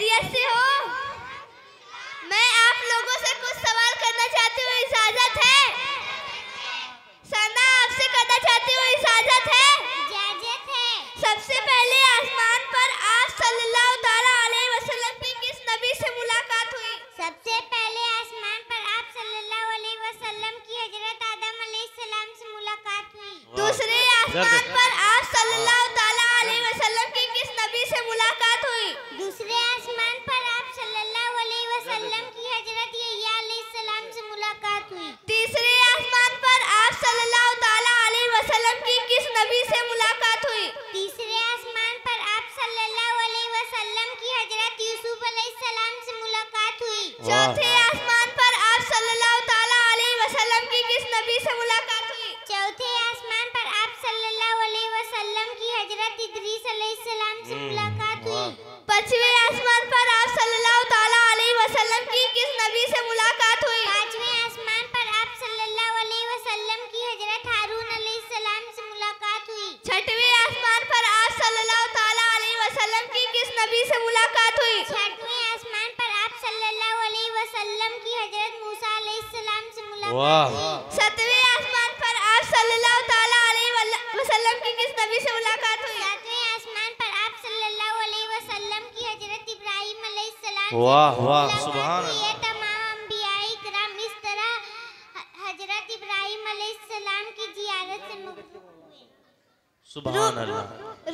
खैरियत से हो? मैं आप लोगों से कुछ सवाल करना चाहती हूँ, इजाजत है? सना आपसे करना चाहती हूँ, इजाजत है? इजाजत है। सबसे पहले आसमान पर आप सल्लल्लाहु ताला अलैहि वसल्लम की किस नबी से मुलाकात हुई? सबसे पहले आसमान पर आप सल्लल्लाहु अलैहि वसल्लम की हजरत आदम अलैहिस्सलाम से मुलाकात हुई। दूसरे आसमान पर आप सल्लल्लाहु ताला अलैहि वसल्लम की किस नबी से मुलाकात हुई? दूसरे आसमान पर आप सल्लल्लाहु अलैहि वसल्लम की हजरत यहया अलैहिस्सलाम से मुलाकात हुई। तीसरे आसमान पर आप सल्लल्लाहु ताला अलैहि वसल्लम की किस नबी से मुलाकात हुई? तीसरे आसमान पर आप सल्लल्लाहु अलैहि वसल्लम की हजरत यूसुफ अलैहिस्सलाम से मुलाकात हुई। चौथे आसमान पर आप सल्लल्लाहु ताला अलैहि वसल्लम की किस नबी से मुलाकात हुई? चौथे आसमान पर आप सल्लल्लाहु अलैहि वसल्लम की हजरत इदरीस अलैहिस्सलाम से मुलाकात हुई। पांचवें आसमान पर आप सल्लल्लाहु ताला अलैहि वसल्लम की किस नबी से मुलाकात हुई? पांचवें आसमान पर आप सल्लल्लाहु अलैहि वसल्लम की हजरत हारून अलैहिस्सलाम से मुलाकात हुई। छठवें आसमान पर आप सल्लल्लाहु ताला अलैहि वसल्लम की किस नबी से मुलाकात हुई? छठवें आसमान पर आप सल्लल्लाहु अलैहि वसल्लम की हजरत मूसा अलैहिस्सलाम से मुलाकात हुई। सातवें आसमान पर आप सल्लल्लाहु ताला अलैहि वसल्लम की किस नबी से मुलाकात हुई? सातवें आसमान पर आप सल्लल्लाहु अलैहि वसल्लम की हजरत इब्राहीम अलैहिस्सलाम वाह वाह सुभान ये अल्लाह। तमाम अंबियाई किराम इस तरह हजरत इब्राहीम अलैहिस्सलाम की जियारत से मबरूर हुए। सुभान अल्लाह।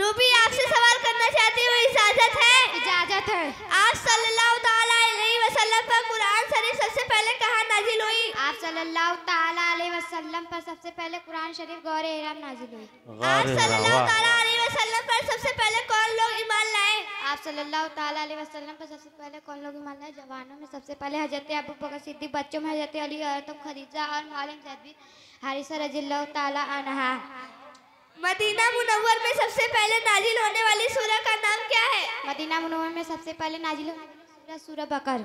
रूबी आपसे सवाल करना चाहती हूँ, इजाजत है? इजाजत है। आप सल्लल्लाहु ताला अलैहि वसल्लम पर कुरान शरीफ सबसे पहले कहाँ नाजिल हुई? आप सल्लल्लाहु ताला अलैहि वसल्लम पर सबसे पहले कुरान शरीफ गौर हिराम नाजिल हुई। आप सल्लल्लाहु ताला अलैहि वसल्लम पर सबसे पहले कौन लोग ईमान लाए? आप सल्लल्लाहु ताला अलैहि वसल्लम पर सबसे पहले कौन लोग ईमान लाए? जवानों में सबसे पहले हजरत अबू बकर सिद्दीक, बच्चों में हजरत अली, औरतों में खदीजा और मालिम ज़ैद बिन हारिसा रज़ियल्लाहु ताला अन्हा। मदीना मुनव्वर में सबसे पहले नाजिल होने वाली सूरह का नाम क्या है? मदीना मुनव्वर में सबसे पहले नाजिल होने वाली सूरह बकर।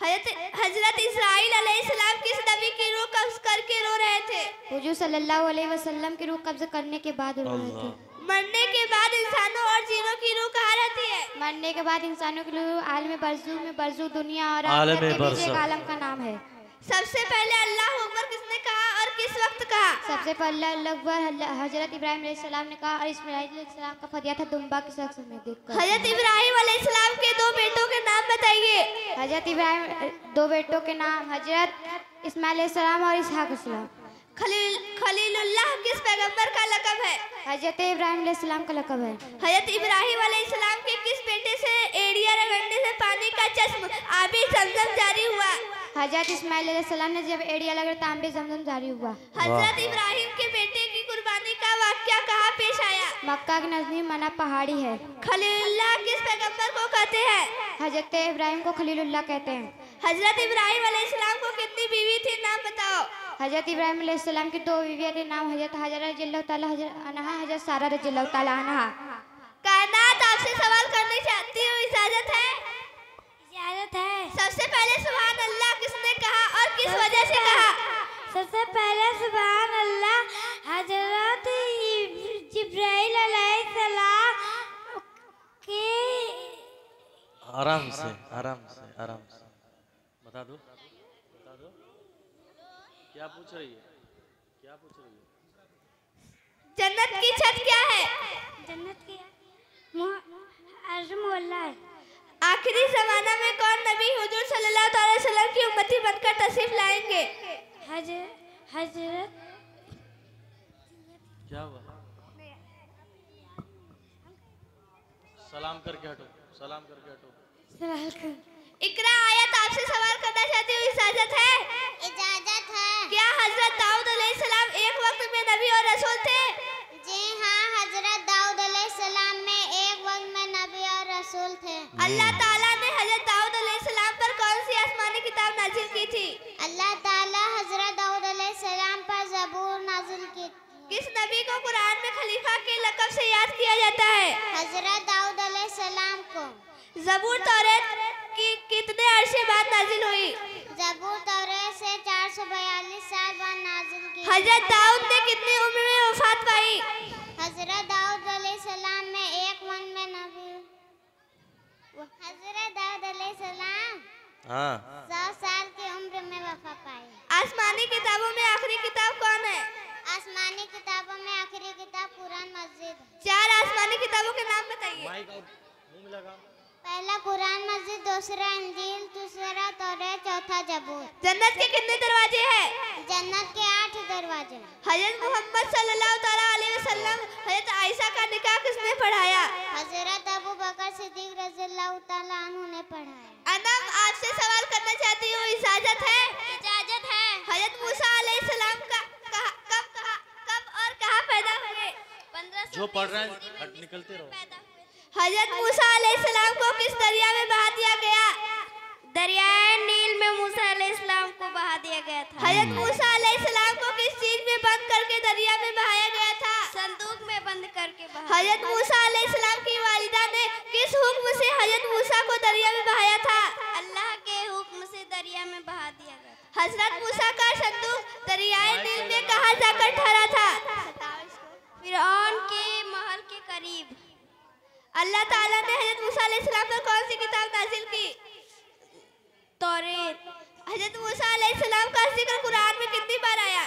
हजरत इस्राइल अलैहिस्सलाम किस नबी की रूह कब्ज करके रो रहे थे? हुजूर सल्लल्लाहु अलैहि वसल्लम की रूह कब्ज करने के बाद रो रहे थे। मरने के बाद इंसानों और जीनों की रूह कहाँ रहती है? मरने के बाद इंसानों की रूह आलम बरज़ुख में, बरज़ुख दुनिया और आलम आखिरत के बीच एक बरज़ख। आलम का नाम है। सबसे पहले अल्लाह अकबर किसने कहा और किस वक्त कहा? सबसे पहले अल्लाह हजरत इब्राहिम अलैहिस्सलाम ने कहा और इस्माइल अलैहिस्सलाम का फदिया था दुम्बा की शख्स में देखकर। हजरत इब्राहिम अलैहिस्सलाम के दो बेटों के नाम बताइए। हजरत इब्राहिम दो बेटों के नाम हजरत इस्माइल अलैहिस्सलाम और इसहाक अलैहिस्सलाम। खलीलुल्लाह किस पैगंबर का लक़ब है? हजरत इब्राहिम अलैहिस्सलाम का लक़ब है। हजरत इब्राहिम अलैहिस्सलाम के किस बेटे से एड़िया रगड़ने से पानी का चश्म आबी जमजम जारी हुआ? हजरत इस्माइल अलैहिस्सलाम ने जब एड़िया लगा तो आबे जमजम जारी हुआ। हजरत इब्राहिम के बेटे की कुर्बानी का वाक़या कहाँ पेश आया? मक्का के नजदीक मना पहाड़ी है। खलीलुल्लाह किस पैगंबर को कहते हैं? हजरत इब्राहिम को खलीलुल्लाह कहते हैं। हजरत इब्राहिम अलैहिस्सलाम को कितनी बीवी थी, नाम बताओ। हजरत इब्राहिम अलैहिस्सलाम की दो बीवियां थे, नाम हजरत हाजरा रज़ियल्लाहु ताला अन्हा, हजरत सारा रज़ियल्लाहु ताला अन्हा। कायनात आपसे सवाल करना चाहती हूँ, इजाजत है? इजाजत है। सबसे पहले सुभान अल्लाह किसने कहा और किस वजह से कहा? सबसे पहले सुभान अल्लाह हजरत जिब्राइल अलैहिस्सलाम के आराम से बता दो क्या पूछ रही है? जन्नत की छत क्या है? जन्नत की अर्ज़ मोहल्ला है। आखिरी जमाना में कौन नबी हुजूर सल्लल्लाहु अलैहि वसल्लम की उम्मती बनकर तशरीफ लाएंगे? हजरत क्या हुआ? सलाम करके हटो। इकरा आयत आपसे सवाल करना चाहती हूँ, इजाजत है? इजाजत है। क्या हजरत दाऊद अलैहिस्सलाम एक वक्त में नबी और रसूल थे? जी हाँ, हजरत दाऊद अलैहिस्सलाम में एक वक्त में नबी और रसूल थे। अल्लाह ताला ने हजरत दाऊद अलैहिस्सलाम पर कौन सी आसमानी किताब नाजिल की थी? अल्लाह ताला हजरत दाऊद अलैहिस्सलाम पर ज़बूर नाजिल की। किस नबी को कुरान में खलीफा के लक़ब से याद किया जाता है? हजरत दाऊद अलैहिस्सलाम को। ज़बूर तौरात की कितने अरसे बाद नाजिल हुई? ज़बूर तौरात से 442 साल बाद नाजिल की। हजरत दाऊद ने कितनी उम्र में वफात पाई? हजरत दाऊद अलैहिस्सलाम में एक मन में नबी। हजरत हाँ 100 साल की उम्र में वफा पाई। आसमानी किताबों में आखिरी किताब कौन है? आसमानी किताबों में आखिरी किताब कुरान मस्जिद है। 4 आसमानी किताबों के नाम बताइए। माइक और मुंह में लगा। पहला कुरान मस्जिद, दूसरा इंजील, तीसरा तौरात, चौथा जबूर। जन्नत के कितने दरवाजे हैं? जन्नत के 8 दरवाजे हैं। हजरत मोहम्मद सल्लल्लाहु ताला अलैहि वसल्लम हजरत आयशा का निकाह किसने पढ़ाया? हजरत अबू बकर सिद्दीक रज़ियल्लाहु ताला अन्हु ने पढ़ाया। अनम आपसे सवाल करना चाहती हूँ, इजाजत है? इजाजत है। हजरत मूसा अलैहिस्सलाम कब और कहाँ पैदा हुए? 1500 जो पढ़ रहे हैं हट निकलते रहो। हजरत मूसा अलैहिस्सलाम को किस दरिया में बहा दिया गया? दरियाए नील में मूसा अलैहिस्सलाम को बहा दिया गया था। हजरत मूसा अलैहिस्सलाम को किस चीज में बंद करके दरिया में बहाया गया था? संदूक में बंद करके बहा। हजरत मूसा अलैहिस्सलाम की वालिदा ने किस हुक्म से हजरत मूसा को दरिया में बहाया था? अल्लाह के हुक्म से दरिया में बहा दिया गया था। हजरत मूसा का संदूक दरियाए नील में कहाँ जाकर ठहरा था? फिरौन के महल के करीब। अल्लाह ताला ने हजरत मूसा अलैहिस्सलाम पर कौन सी किताब नाजिल की? तौरेत। हजरत मूसा अलैहिस्सलाम का जिक्र कुरान में कितनी बार आया?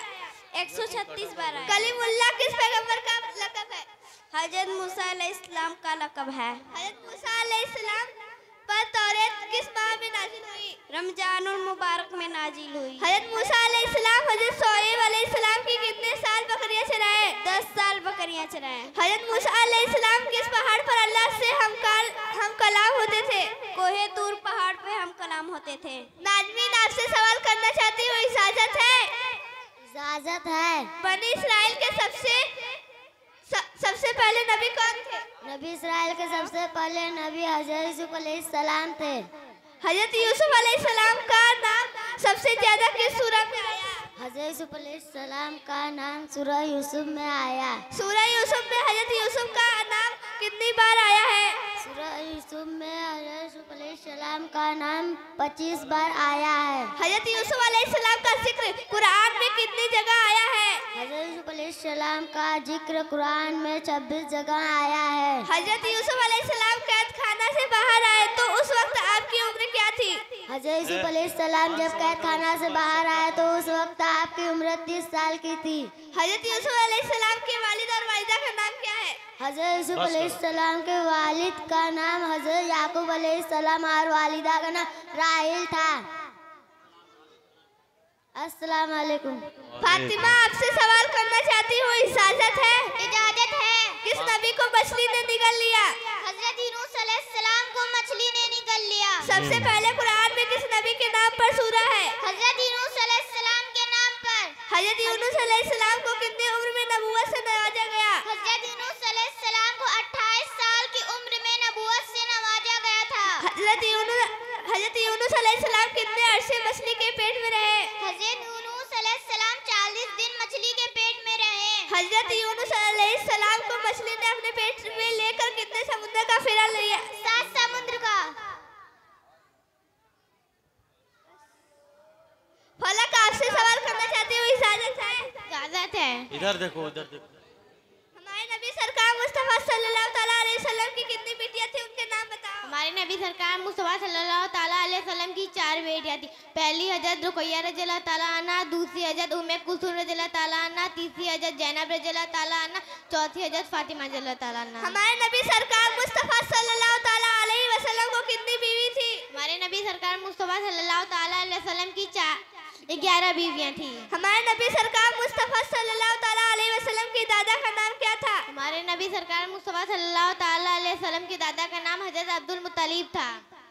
136 बार आया। कलीमुल्लाह किस पैगंबर का लक़ब है? हजरत मूसा अलैहिस्सलाम का लक़ब है। हजरत मूसा अलैहिस्सलाम पर तौरेत किस माह में नाजिल हुई? रमजानुल मुबारक में नाजिल हुई। हजरत मूसा अलैहिस्सलाम हजरत शोएब अलैहिस्सलाम की कितने साल बकरियां चराए? 10 साल बकरियां चराए। हजरत मूसा अलैहिस्सलाम किस पहाड़ पर अल्लाह से हम कलाम होते थे? कोहे तूर पहाड़ पे हम कलाम होते थे। नाज़मीन आपसे सवाल करना चाहती हूँ, इजाजत है? इजाजत है। बनी इस्राइल के सबसे पहले नबी कौन थे? नबी इस्राइल के सबसे पहले नबी हजरत यूसुफ अलैहिस्सलाम थे। हजरत यूसुफ अलैहिस्सलाम का नाम सबसे ज्यादा किस सूरह में आया? हजरत यूसुफ अलैहिस्सलाम का नाम सूरह यूसुफ में आया। सूरह यूसुफ में हजरत यूसुफ का नाम कितनी बार आया है? सूरह यूसुफ में हजरत यूसुफ अलैहिस्सलाम का नाम 25 बार आया है। हजरत यूसुफ अलैहिस्सलाम का जिक्र कुरान में कितनी जगह आया है? हजरत यूसुफ अलैहिस्सलाम का जिक्र कुरान में 26 जगह आया है। हजरत यूसुफ अलैहिस्सलाम कैद खाना से बाहर आए तो उस वक्त आपकी उम्र क्या थी? हजरत यूसुफ अलैहिस्सलाम जब कैद खाना से बाहर आए तो उस वक्त आपकी उम्र 30 साल की थी। हजरत यूसुफ अलैहिस्सलाम के वालिद और वालिदा का नाम क्या है? हजरत यूसुफ अलैहिस्सलाम के वालिद का नाम हजरत याकूब अलैहिस्सलाम और वालिदा का नाम राहिल था। अस्सलाम वालेकुम। फातिमा आपसे सवाल करना चाहती हूँ, इजाजत है? इजाजत है। किस नबी को मछली ने निगल लिया? हजरत यूनुस अलैहिस्सलाम को मछली ने निगल लिया। सबसे पहले कुरान में किस नबी के नाम पर सूरा है? हजरत यूनुस अलैहिस्सलाम के नाम पर। हजरत यूनुस अलैहिस्सलाम को कितनी उम्र में नबूवत से नवाजा गया? हजरत यूनुस अलैहिस्सलाम को 28 साल की उम्र में नबूवत से नवाजा गया था। हजरत यूनुस अलैहिस्सलाम कितने अरसे मछली के पेट में रहे? हजरत यूनुस अलैहिस्सलाम 40 दिन मछली के पेट में रहे। हजरत यूनुस अलैहिस्सलाम को मछली ने अपने पेट में लेकर कितने समुद्र का फेरा लिया? 7 समुद्र का। फलक आपसे सवाल करना चाहती हूँ, इजाजत है? इजाजत है। इधर देखो इधर देखो। हमारे नबी सरकार मुस्तफा सल्लल्लाहु ताला अलैहि वसल्लम की कितनी बेटियां थी, उनके नाम बताओ। हमारे नबी सरकार मुस्तफा सल्लल्लाहु ताला अलैहि वसल्लम की 4 बेटियां थी। पहली हजरत रुकैया रज़ियल्लाहु ताला अन्हा, दूसरी हजरत उम्मे कुलसूम रज़ियल्लाहु ताला अन्हा, तीसरी हजरत ज़ैनब रज़ियल्लाहु ताला अन्हा, चौथी हजरत फातिमा रज़ियल्लाहु ताला अन्हा। हमारे नबी सरकार मुस्तफा सल्लल्लाहु ताला अलैहि वसल्लम को कितनी बीवी थी? हमारे नबी सरकार मुस्तफा सल्लल्लाहु ताला अलैहि वसल्लम की 11 बीवियां थी। हमारे नबी सरकार मुस्तफा सल्लल्लाहु ताला अलैहि वसल्लम की दादा का नाम क्या था? हमारे नबी सरकार मुस्तफा सल्लल्लाहु ताला अलैहि वसल्लम के दादा का नाम हजरत अब्दुल मुत्तलिब था।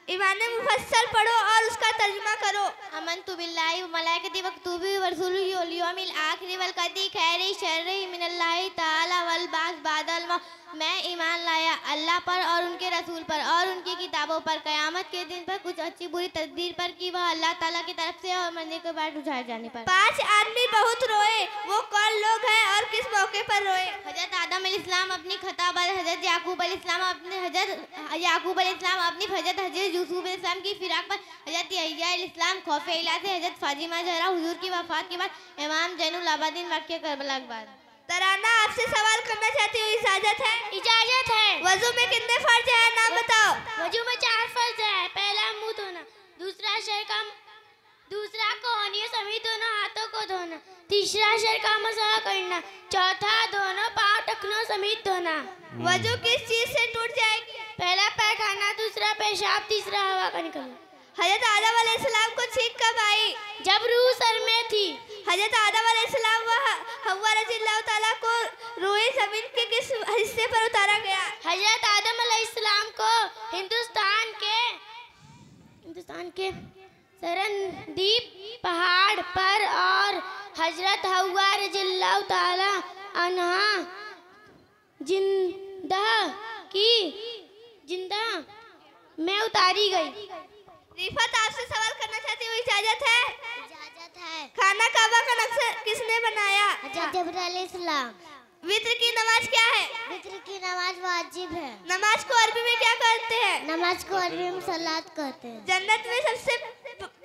ईमान मुफस्सल पढ़ो और उसका तर्जुमा करो। अमनतु बिल्लाहि व मलाइकतिही व कुतुबिही व रसूलिही वल यौमिल आखिर वल कदरी खैरि शर्रिही मिनल्लाहि ताला वल बास बादल मौत। मैं ईमान लाया अल्लाह पर और उनके रसूल पर और उनकी किताबों पर, क़यामत के दिन पर, कुछ अच्छी बुरी तकदीर पर कि वह अल्लाह ताला की तरफ से और मरने के बाद उठाए जाने पर। 5 आदमी बहुत रोए, वो कौन लोग हैं और किस मौके पर रोए? हजरत आदम अलैहिस्सलाम अपनी खता पर, हजरत याकूब अलैहिस्सलाम अपनी हजरत यूसुफ अलैहिस्सलाम की फिराक पर, हजरत यहया अलैहिस्सलाम खौफ इलाह से, हजरत फातिमा ज़हरा हुजूर की वफात के बाद, इमाम ज़ैनुल आबिदीन वाक़या करबला के बाद। तराना आपसे सवाल करना चाहती हूँ, इजाजत है? इजाजत है। वजू में कितने फर्ज है, नाम बताओ। वजू में 4 फर्ज है। पहला मुंह धोना, दूसरा सर तीसरा सर का मसाला करना, चौथा दोनों पाँव टखनों समेत धोना। वजू किस चीज से टूट जाएगी? पहला पैखाना, दूसरा पेशाब, तीसरा हवा का निकलना। हजरत आदम अलैहिस्सलाम को छींक कब आई? जब रूह सर में थी। हजरत आदम अलैहिस्सलाम व हव्वा रज़ियल्लाहु ताला को रूह जमीन के किस हिस्से पर उतारा गया? हजरत आदम अलैहिस्सलाम को हिंदुस्तान के सरनदीप पहाड़ पर और हजरत हव्वा रज़ियल्लाहु ताला अन्हा जिंदा में उतारी गई। रिफत आपसे सवाल करना चाहती हूँ, इजाजत है? इजाजत है। खाना काबा का नक्शा किसने बनाया? जब्राइल अलैहिस्सलाम। वित्र की नमाज क्या है? वित्र की नमाज वाजिब है। नमाज को अरबी में क्या कहते हैं? नमाज को अरबी में सलात कहते हैं। जन्नत में सबसे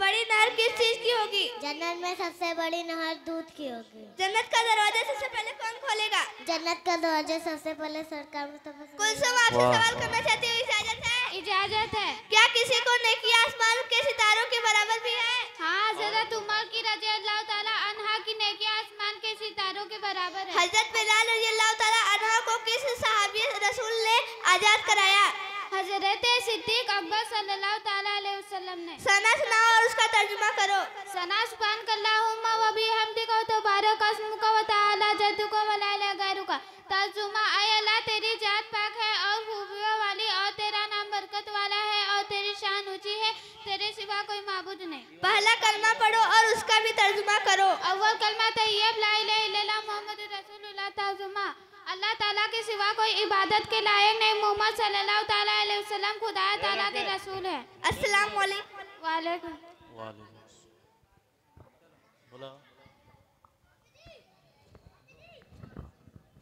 बड़ी नहर किस चीज की होगी? जन्नत में सबसे बड़ी नहर दूध की होगी। जन्नत का दरवाजा सबसे पहले कौन खोलेगा? जन्नत का दरवाजा सबसे पहले सरकार मुस्तफा कुलसुम आपसे सवाल करना चाहती हूँ, इजाजत है? इजाजत है। क्या किसी को नेकी आसमान के सितारों के बराबर भी है? हाँ, हजरत उमर की रज़ियल्लाहु ताला अन्हा की नेकी आसमान के सितारों के बराबर है। हजरत बिलाल रज़ियल्लाहु ताला अन्हा को किस सहाबी रसूल ने आजाद कराया? हजरत सिद्दीक अकबर सल्लल्लाहु ताला अलैहि वसल्लम ने। सना सुनाओ और उसका तर्जुमा करो। सना सुब्हानकल्लाहुम्मा व बिहम्दिका व तबारक अस्मुका व तआला जद्दुका व ला इलाहा गैरुका। तर्जुमा, ऐ अल्लाह तेरी जात पाक है और खूबियों वाली और तेरा नाम बरकत वाला है और तेरी शान ऊंची है, तेरे सिवा कोई माबूद नहीं। पहला कलमा पढ़ो और उसका भी तर्जुमा करो। अव्वल कलमा तैयब ला इलाहा इल्लल्लाह मुहम्मदुर रसूलुल्लाह। तर्जुमा, अल्लाह ताला के सिवा कोई इबादत के लायक नहीं, मोहम्मद सल्लल्लाहु ताला अलैहि वसल्लम खुदा ताला के रसूल है। अस्सलाम वालेकुम। वालेकुम। वालेकुम।